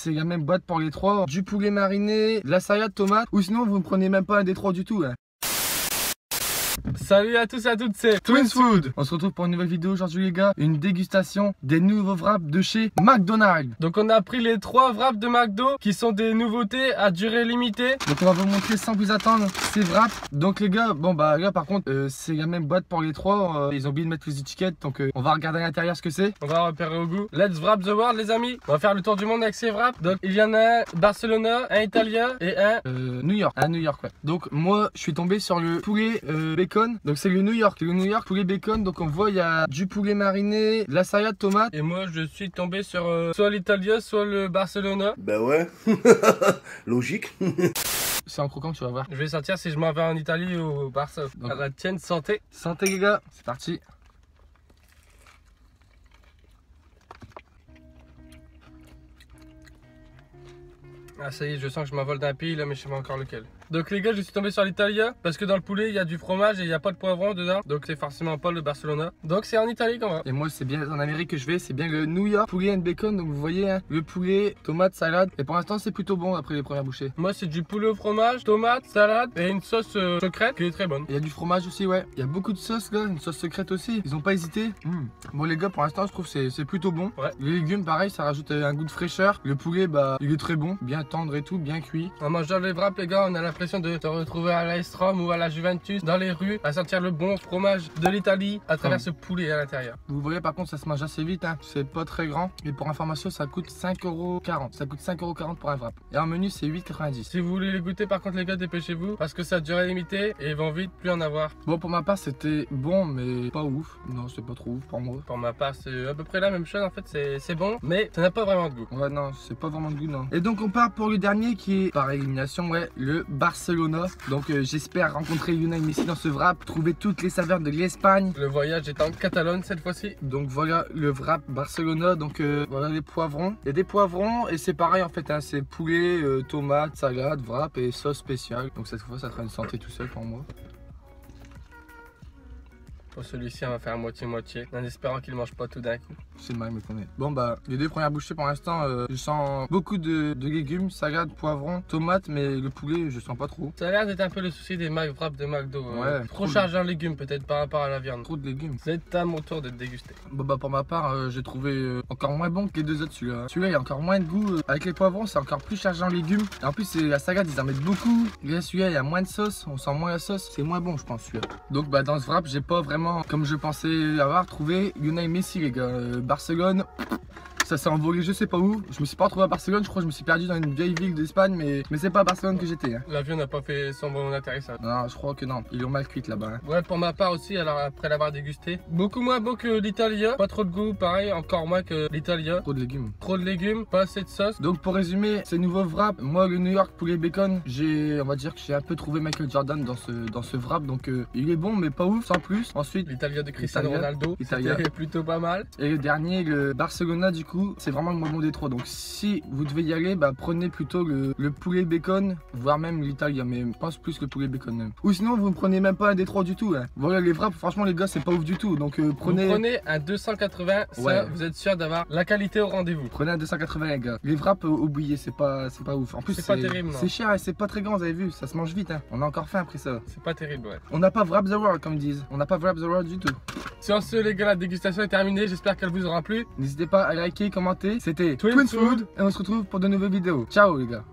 c'est la même boîte pour les trois. Du poulet mariné, de la salade tomate, ou sinon vous ne prenez même pas un des trois du tout. Hein. Salut à tous et à toutes, c'est Twins Food. On se retrouve pour une nouvelle vidéo aujourd'hui les gars. Une dégustation des nouveaux wraps de chez McDonald's. Donc on a pris les 3 wraps de McDo qui sont des nouveautés à durée limitée. Donc on va vous montrer sans plus attendre ces wraps. Donc les gars, bon bah là par contre c'est la même boîte pour les trois. Ils ont oublié de mettre les étiquettes, donc on va regarder à l'intérieur ce que c'est. On va repérer au goût. Let's wrap the world les amis. On va faire le tour du monde avec ces wraps. Donc il y en a un Barcelona, un italien et un New York. Un New York ouais. Donc moi je suis tombé sur le poulet bacon. Donc c'est le New York. Le New York poulet bacon. Donc on voit il y a du poulet mariné, de la salade tomate. Et moi je suis tombé sur soit l'italien soit le Barcelona. Bah ouais, logique. C'est en croquant que tu vas voir. Je vais sentir si je m'en vais en Italie ou au Barça. Donc, à la tienne santé. santé les gars, c'est parti. Ah ça y est, je sens que je m'envole d'un pays là, mais je sais pas encore lequel. Donc les gars, je suis tombé sur l'italien parce que dans le poulet il y a du fromage et il n'y a pas de poivron dedans. Donc c'est forcément pas le Barcelona. Donc c'est en Italie qu'on va. Et moi c'est bien en Amérique que je vais, c'est bien le New York poulet and bacon. Donc vous voyez hein, le poulet, tomate, salade. Et pour l'instant c'est plutôt bon après les premières bouchées. Moi c'est du poulet au fromage, tomate, salade et une sauce secrète qui est très bonne. Il y a du fromage aussi ouais. Il y a beaucoup de sauce là, une sauce secrète aussi. Ils ont pas hésité. Bon les gars pour l'instant je trouve que c'est plutôt bon. Ouais. Les légumes pareil ça rajoute un goût de fraîcheur. Le poulet bah il est très bon, bien tendre et tout, bien cuit. En mangeant les wraps les gars, on a l'impression de se retrouver à l'AS Rome ou à la Juventus dans les rues à sentir le bon fromage de l'Italie à travers ce poulet à l'intérieur. Vous voyez par contre ça se mange assez vite hein. C'est pas très grand. Et pour information ça coûte 5,40 €. Ça coûte 5,40 € pour un wrap. Et en menu c'est 8,90 €. Si vous voulez les goûter par contre les gars, dépêchez-vous parce que ça dure limité et ils vont vite plus en avoir. Bon pour ma part c'était bon mais pas ouf. Non c'est pas trop ouf pour moi. Pour ma part c'est à peu près la même chose en fait, c'est bon mais ça n'a pas vraiment de goût. Ouais non c'est pas vraiment de goût non. Et donc on part pour le dernier qui est par élimination ouais le Barcelona. Donc j'espère rencontrer Lionel Messi dans ce wrap, trouver toutes les saveurs de l'Espagne. Le voyage est en Catalogne cette fois-ci. Donc voilà le wrap Barcelona. Donc voilà les poivrons. Il y a des poivrons et c'est pareil en fait hein, c'est poulet, tomate, salade, wrap et sauce spéciale. Donc cette fois ça sera une santé tout seul pour moi. Pour celui-ci on va faire moitié-moitié en espérant qu'il mange pas tout d'un coup. C'est le mal me connaît. Bon bah les deux premières bouchées pour l'instant je sens beaucoup de légumes, salade, poivron, tomate, mais le poulet je sens pas trop. Ça a l'air d'être un peu le souci des wraps de McDo. Ouais, trop chargé en légumes peut-être par rapport à la viande. Trop de légumes. C'est à mon tour d'être dégusté. Bon bah pour ma part j'ai trouvé encore moins bon que les deux autres celui-là. Celui-là il y a encore moins de goût. Avec les poivrons c'est encore plus chargé en légumes. Et en plus la salade ils en mettent beaucoup. Là celui-là il y a moins de sauce, on sent moins la sauce. C'est moins bon je pense celui-là. Donc bah dans ce wrap j'ai pas vraiment comme je pensais avoir trouvé Lionel Messi les gars. Barcelone. Ça s'est envolé je sais pas où. Je me suis pas retrouvé à Barcelone, je crois que je me suis perdu dans une vieille ville d'Espagne, mais c'est pas à Barcelone que j'étais. Hein. L'avion n'a pas fait son bon atterrissage. Non, je crois que non. Ils l'ont mal cuite là-bas. Hein. Ouais, pour ma part aussi, alors après l'avoir dégusté, beaucoup moins bon que l'italien. Pas trop de goût, pareil, encore moins que l'italien. Trop de légumes. Trop de légumes, pas assez de sauce. Donc pour résumer, ces nouveaux wraps, moi le New York poulet bacon, on va dire que j'ai un peu trouvé Michael Jordan dans ce wrap. Donc il est bon mais pas ouf sans plus. Ensuite, l'italien de Cristiano Ronaldo, c'était plutôt pas mal. Et le dernier, le Barcelona du coup, c'est vraiment le moment des trois. Donc si vous devez y aller, bah prenez plutôt le poulet bacon, voire même l'italien, mais je pense plus le poulet bacon même. Ou sinon vous ne prenez même pas un des trois du tout. Hein. Voilà les wraps, franchement les gars c'est pas ouf du tout. Donc prenez... Vous prenez un 280, ça ouais. vous êtes sûr d'avoir la qualité au rendez-vous. Prenez un 280 les gars. Les wraps oubliez, c'est pas ouf. En plus c'est pas terrible. C'est cher et c'est pas très grand, vous avez vu, ça se mange vite. Hein. On a encore faim après ça. C'est pas terrible ouais. On n'a pas wrap the world comme ils disent. On n'a pas wrap the world du tout. Sur ce les gars, la dégustation est terminée, j'espère qu'elle vous aura plu. N'hésitez pas à liker, commenter. C'était Twins Food. Et on se retrouve pour de nouvelles vidéos. Ciao les gars.